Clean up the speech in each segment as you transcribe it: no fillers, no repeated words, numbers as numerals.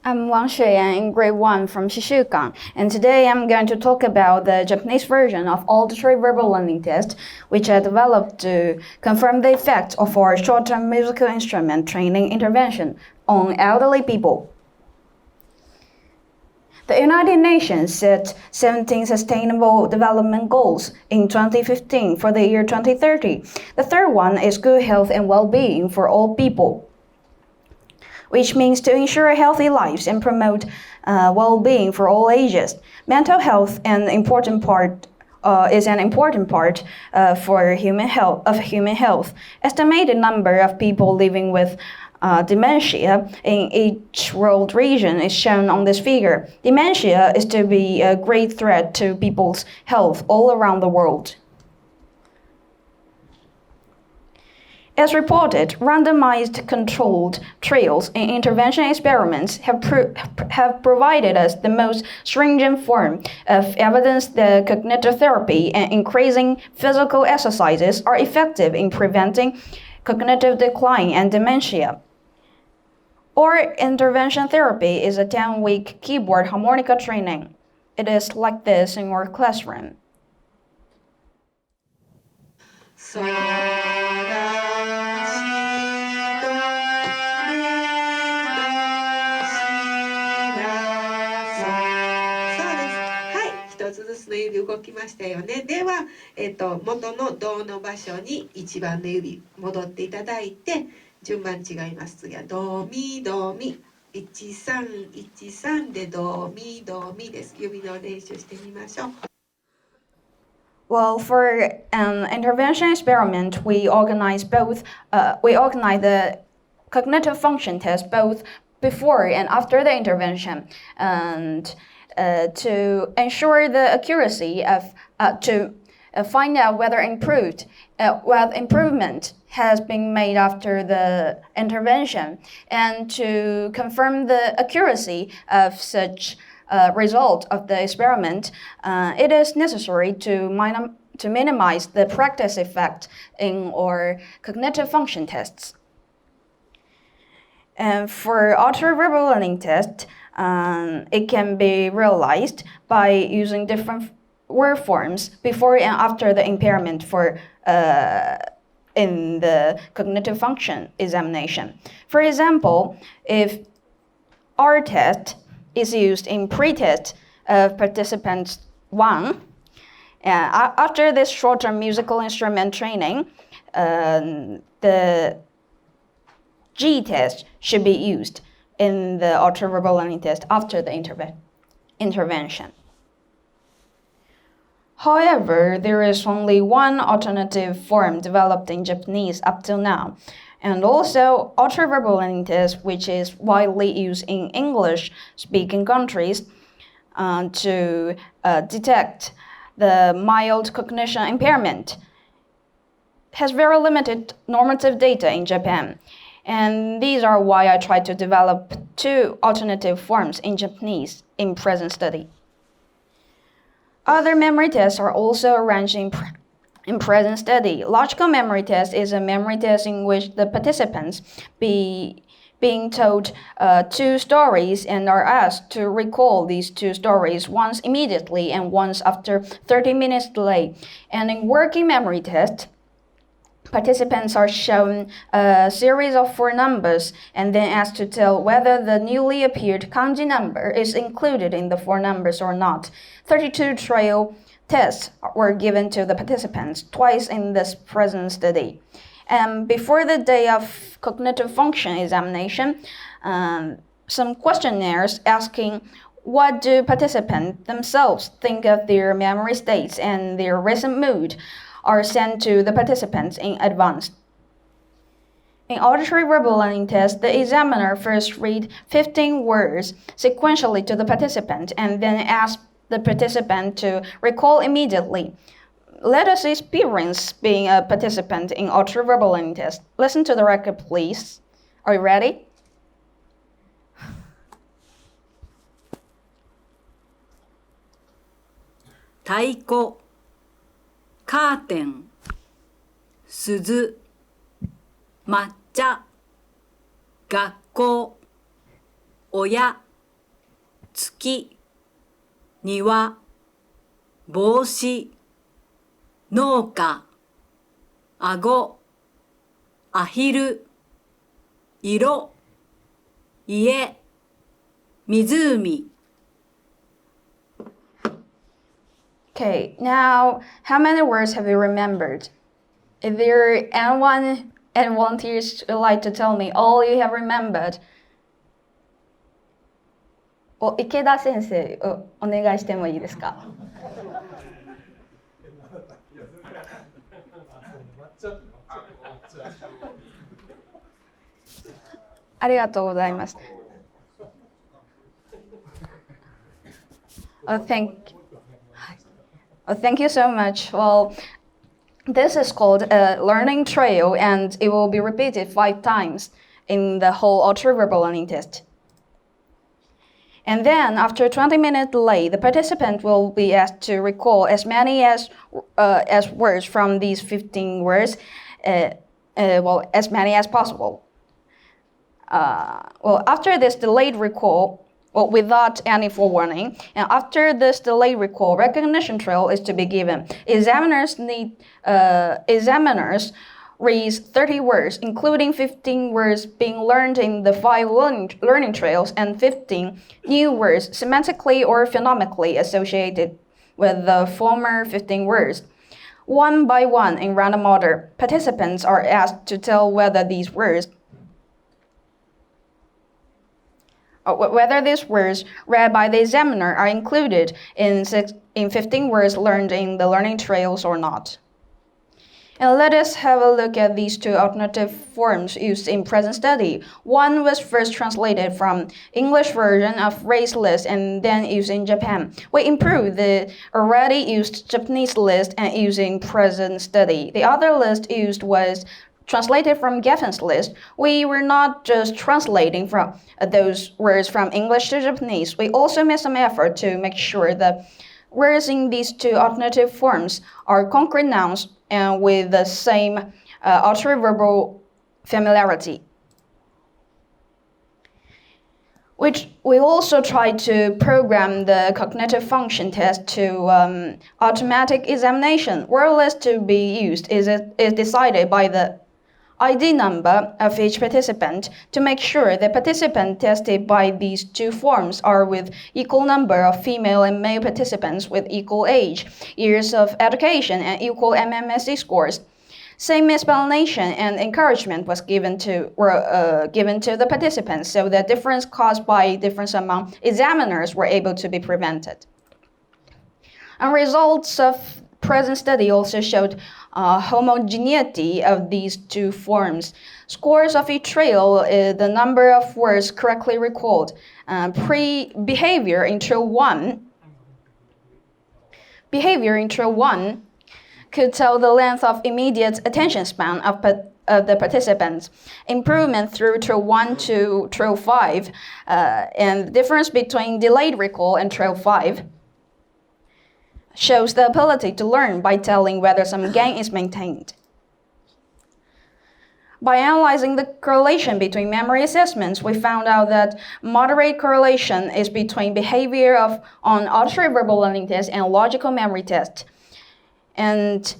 I'm Wang Xueyan in grade 1 from Shishukan, and today I'm going to talk about the Japanese version of Auditory Verbal Learning Test, which I developed to confirm the effect of our short-term musical instrument training intervention on elderly people. The United Nations set 17 Sustainable Development Goals in 2015 for the year 2030. The third one is good health and well-being for all people, which means to ensure healthy lives and promote well-being for all ages. Mental health is an important part for human health. Estimated number of people living with dementia in each world region is shown on this figure. Dementia is to be a great threat to people's health all around the world. As reported, randomized controlled trials in intervention experiments have provided us the most stringent form of evidence that cognitive therapy and increasing physical exercises are effective in preventing cognitive decline and dementia. Or intervention therapy is a 10-week keyboard harmonica training. It is like this in our classroom.一つずつの指動きましたよね。では、元のドの場所に1番の指戻っていただいて、順番違います。次はドミドミ1313でドミドミです。指の練習してみましょう。Well, for an intervention experiment, we organize the cognitive function test both before and after the intervention, and to ensure the accuracy of to find out whether improvement has been made after the intervention, and to confirm the accuracy of such result of the experiment, it is necessary to minimize the practice effect in our cognitive function tests. And for auditory verbal learning test, it can be realized by using different word forms before and after the impairment in the cognitive function examination. For example, if our test is used in pre-test of participant 1, after this short-term musical instrument training, the G test should be used in the auditory verbal learning test after the intervention. However, there is only one alternative form developed in Japanese up till now, and also auditory verbal learning test, which is widely used in English-speaking countries to detect the mild cognition impairment, has very limited normative data in Japan. And these are why I tried to develop two alternative forms in Japanese in present study. Other memory tests are also arranged in present study. Logical memory test is a memory test in which the participants being told two stories and are asked to recall these two stories once immediately and once after 30 minutes delay. And in working memory test, participants are shown a series of 4 numbers and then asked to tell whether the newly appeared kanji number is included in the 4 numbers or not. 32 trial tests were given to the participants twice in this present study. And before the day of cognitive function examination, some questionnaires asking what do participants themselves think of their memory states and their recent mood are sent to the participants in advance. In auditory verbal learning test, the examiner first read 15 words sequentially to the participant and then ask the participant to recall immediately. Let us experience being a participant in auditory verbal learning test. Listen to the record, please. Are you ready? Taiko, カーテン、鈴、抹茶、学校、親、月、庭、帽子、農家、顎、アヒル、色、家、湖。 Okay, now how many words have you remembered? If there anyone and volunteers would like to tell me all you have remembered. 池田先生、お願いしてもいいですか？ありがとうございます。Thank you so much. Well, this is called a learning trail, and it will be repeated 5 times in the whole auditory verbal learning test. And then, after a 20-minute delay, the participant will be asked to recall as many as words from these 15 words, as many as possible. After this delayed recall, without any forewarning, and after this delayed recall, recognition trail is to be given. Examiners reads 30 words, including 15 words being learned in the 5 learning trails and 15 new words semantically or phonemically associated with the former 15 words. One by one, in random order, participants are asked to tell whether these words read by the examiner are included in 15 words learned in the learning trails or not. And let us have a look at these 2 alternative forms used in present study. One was first translated from English version of race list and then used in Japan. We improved the already used Japanese list and used in present study. The other list used was translated from Geffen's list. We were not just translating from those words from English to Japanese. We also made some effort to make sure that words in these 2 alternative forms are concrete nouns and with the same auditory verbal familiarity. Which we also tried to program the cognitive function test to automatic examination. Word list to be used is decided by the ID number of each participant to make sure the participant tested by these 2 forms are with equal number of female and male participants with equal age, years of education, and equal MMSE scores. Same explanation and encouragement was given to the participants, so the difference caused by difference among examiners were able to be prevented. And results of present study also showed homogeneity of these 2 forms. Scores of each trail, the number of words correctly recalled. Behavior in trail 1 could tell the length of immediate attention span of the participants. Improvement through trail 1 to trail 5, and the difference between delayed recall and trail 5 shows the ability to learn by telling whether some gain is maintained. By analyzing the correlation between memory assessments, we found out that moderate correlation is between behavior on auditory verbal learning test and logical memory test. And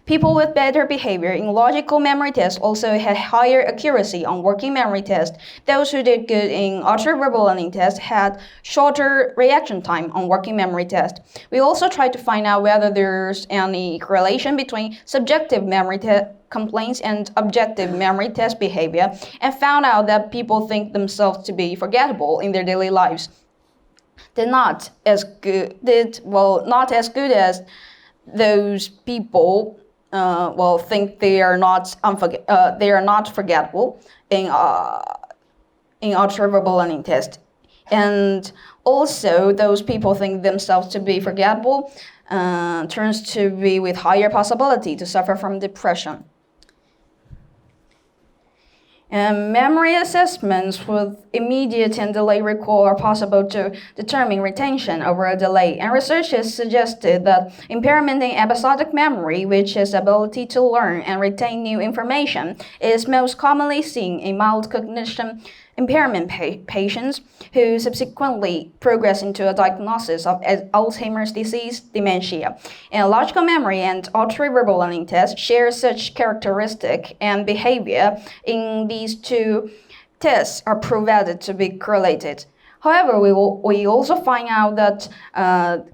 people with better behavior in logical memory test also had higher accuracy on working memory test. Those who did good in auditory verbal learning test had shorter reaction time on working memory test. We also tried to find out whether there's any correlation between subjective memory complaints and objective memory test behavior, and found out that people think themselves to be forgettable in their daily lives. Not as good as those people think they are not forgettable in auditory verbal learning test. And also those people think themselves to be forgettable turns to be with higher possibility to suffer from depression. And memory assessments with immediate and delayed recall are possible to determine retention over a delay. And researchers suggested that impairment in episodic memory, which is ability to learn and retain new information, is most commonly seen in mild cognition impairment patients who subsequently progress into a diagnosis of Alzheimer's disease, dementia. And logical memory and auditory verbal learning tests share such characteristic and behavior in these two tests are proved to be correlated. However, we also find out that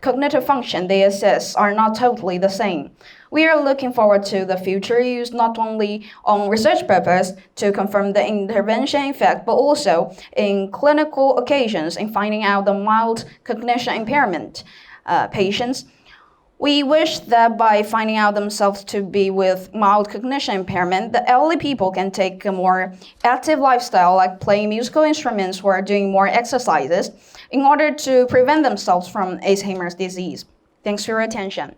cognitive function they assess are not totally the same. We are looking forward to the future use not only on research purpose to confirm the intervention effect, but also in clinical occasions in finding out the mild cognition impairment patients. We wish that by finding out themselves to be with mild cognition impairment, the elderly people can take a more active lifestyle like playing musical instruments or doing more exercises in order to prevent themselves from Alzheimer's disease. Thanks for your attention.